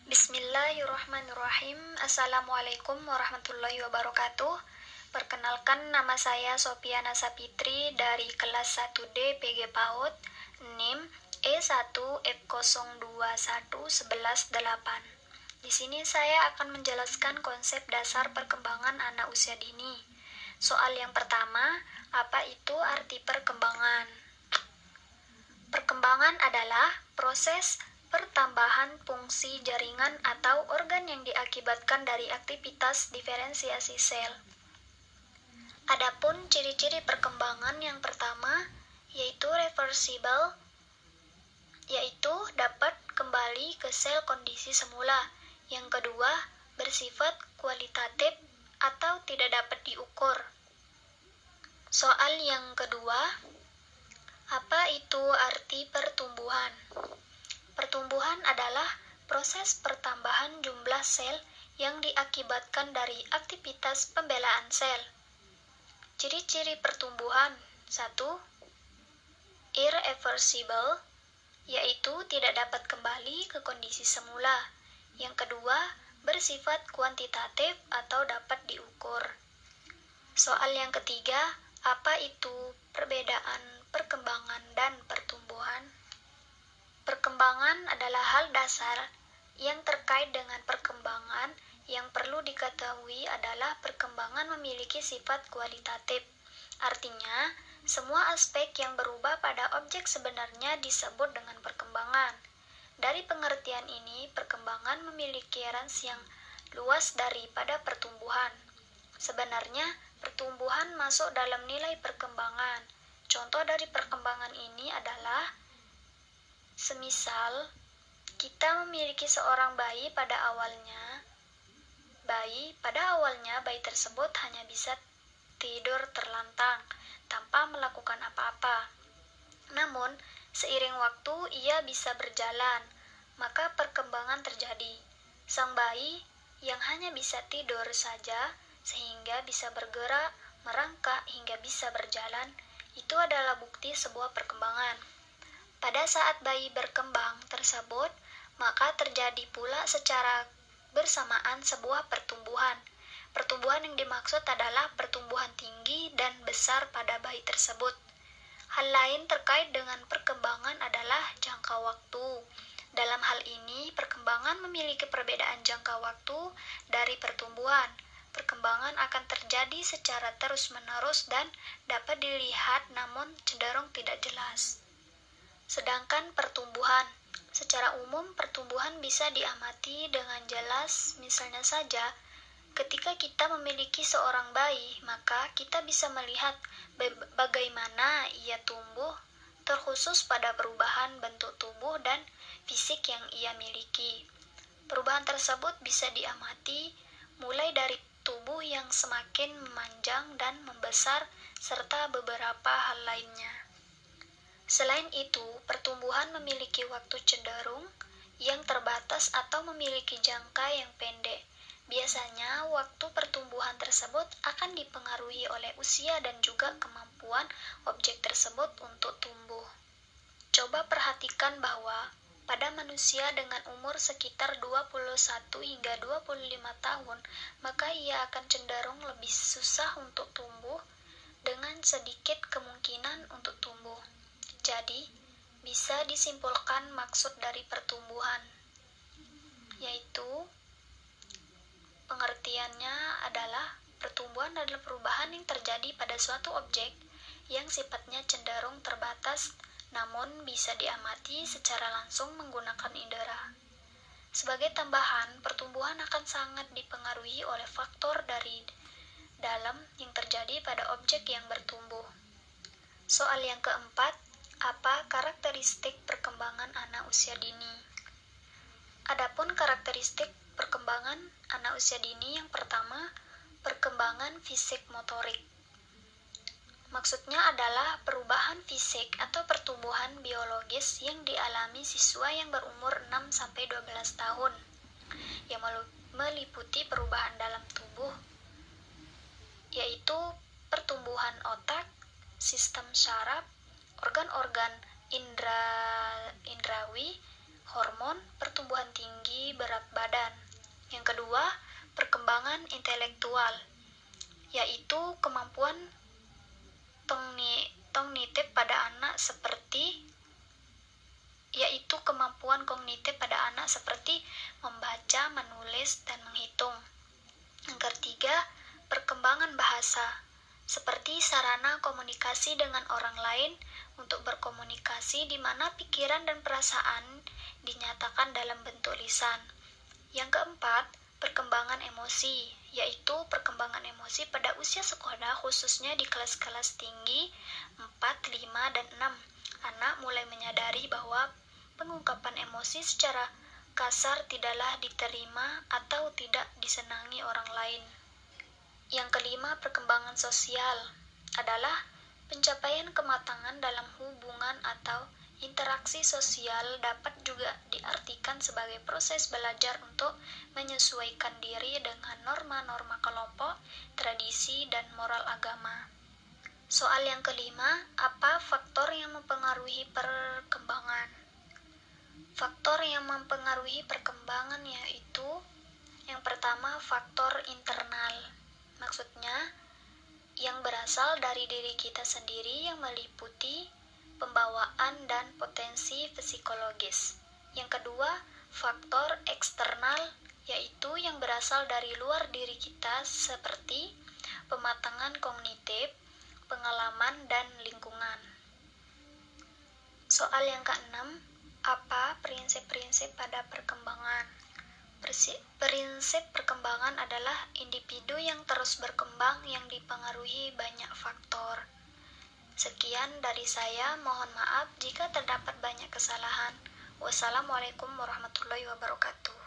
Bismillahirrahmanirrahim. Assalamualaikum warahmatullahi wabarakatuh. Perkenalkan, nama saya Sofiana Sapitri dari kelas 1D PG PAUD, NIM E1F021118. Di sini saya akan menjelaskan konsep dasar perkembangan anak usia dini. Soal yang pertama, apa itu arti perkembangan? Perkembangan adalah proses pertambahan fungsi jaringan atau organ yang diakibatkan dari aktivitas diferensiasi sel. Adapun ciri-ciri perkembangan yang pertama yaitu reversible, yaitu dapat kembali ke sel kondisi semula. Yang kedua, bersifat kualitatif atau tidak dapat diukur. Soal yang kedua, apa itu arti pertumbuhan? Pertumbuhan adalah proses pertambahan jumlah sel yang diakibatkan dari aktivitas pembelaan sel. Ciri-ciri pertumbuhan: 1. Irreversible, yaitu tidak dapat kembali ke kondisi semula. Yang kedua, bersifat kuantitatif atau dapat diukur. Soal yang ketiga, apa itu perbedaan perkembangan dan pertumbuhan? Perkembangan adalah hal dasar yang terkait dengan perkembangan. Yang perlu diketahui adalah perkembangan memiliki sifat kualitatif. Artinya, semua aspek yang berubah pada objek sebenarnya disebut dengan perkembangan. Dari pengertian ini, perkembangan memiliki range yang luas daripada pertumbuhan. Sebenarnya, pertumbuhan masuk dalam nilai perkembangan. Contoh dari perkembangan ini adalah semisal kita memiliki seorang bayi pada awalnya bayi tersebut hanya bisa tidur terlentang tanpa melakukan apa-apa. Namun, seiring waktu ia bisa berjalan, maka perkembangan terjadi. Sang bayi yang hanya bisa tidur saja sehingga bisa bergerak, merangkak hingga bisa berjalan, itu adalah bukti sebuah perkembangan. Pada saat bayi berkembang tersebut, maka terjadi pula secara bersamaan sebuah pertumbuhan. Pertumbuhan yang dimaksud adalah pertumbuhan tinggi dan besar pada bayi tersebut. Hal lain terkait dengan perkembangan adalah jangka waktu. Dalam hal ini, perkembangan memiliki perbedaan jangka waktu dari pertumbuhan. Perkembangan akan terjadi secara terus-menerus dan dapat dilihat namun cenderung tidak jelas. Sedangkan pertumbuhan, secara umum pertumbuhan bisa diamati dengan jelas. Misalnya saja, ketika kita memiliki seorang bayi, maka kita bisa melihat bagaimana ia tumbuh, terkhusus pada perubahan bentuk tubuh dan fisik yang ia miliki. Perubahan tersebut bisa diamati mulai dari tubuh yang semakin memanjang dan membesar, serta beberapa hal lainnya. Selain itu, pertumbuhan memiliki waktu cenderung yang terbatas atau memiliki jangka yang pendek. Biasanya, waktu pertumbuhan tersebut akan dipengaruhi oleh usia dan juga kemampuan objek tersebut untuk tumbuh. Coba perhatikan bahwa pada manusia dengan umur sekitar 21 hingga 25 tahun, maka ia akan cenderung lebih susah untuk tumbuh dengan sedikit kemungkinan untuk tumbuh. Jadi, bisa disimpulkan maksud dari pertumbuhan, yaitu pengertiannya adalah pertumbuhan adalah perubahan yang terjadi pada suatu objek yang sifatnya cenderung terbatas namun bisa diamati secara langsung menggunakan indera. Sebagai tambahan, pertumbuhan akan sangat dipengaruhi oleh faktor dari dalam yang terjadi pada objek yang bertumbuh. Soal yang keempat, apa karakteristik perkembangan anak usia dini? Adapun karakteristik perkembangan anak usia dini yang pertama, perkembangan fisik motorik. Maksudnya adalah perubahan fisik atau pertumbuhan biologis yang dialami siswa yang berumur 6-12 tahun, yang meliputi perubahan dalam tubuh, yaitu pertumbuhan otak, sistem syaraf, organ-organ indrawi, hormon, pertumbuhan tinggi, berat badan. Yang kedua, perkembangan intelektual, yaitu kemampuan kognitif pada anak seperti membaca, menulis, dan menghitung. Yang ketiga, perkembangan bahasa, seperti sarana komunikasi dengan orang lain untuk berkomunikasi di mana pikiran dan perasaan dinyatakan dalam bentuk lisan. Yang keempat, perkembangan emosi, yaitu perkembangan emosi pada usia sekolah khususnya di kelas-kelas tinggi 4, 5, dan 6. Anak mulai menyadari bahwa pengungkapan emosi secara kasar tidaklah diterima atau tidak disenangi orang lain. Yang kelima, perkembangan sosial adalah pencapaian kematangan dalam hubungan atau interaksi sosial, dapat juga diartikan sebagai proses belajar untuk menyesuaikan diri dengan norma-norma kelompok, tradisi, dan moral agama. Soal yang kelima, apa faktor yang mempengaruhi perkembangan? Faktor yang mempengaruhi perkembangan yaitu yang pertama, faktor internal. Maksudnya, yang berasal dari diri kita sendiri yang meliputi pembawaan dan potensi psikologis. Yang kedua, faktor eksternal, yaitu yang berasal dari luar diri kita seperti pematangan kognitif, pengalaman, dan lingkungan. Soal yang keenam, apa prinsip-prinsip pada perkembangan? Prinsip perkembangan adalah individu yang terus berkembang yang dipengaruhi banyak faktor. Sekian dari saya, mohon maaf jika terdapat banyak kesalahan. Wassalamualaikum warahmatullahi wabarakatuh.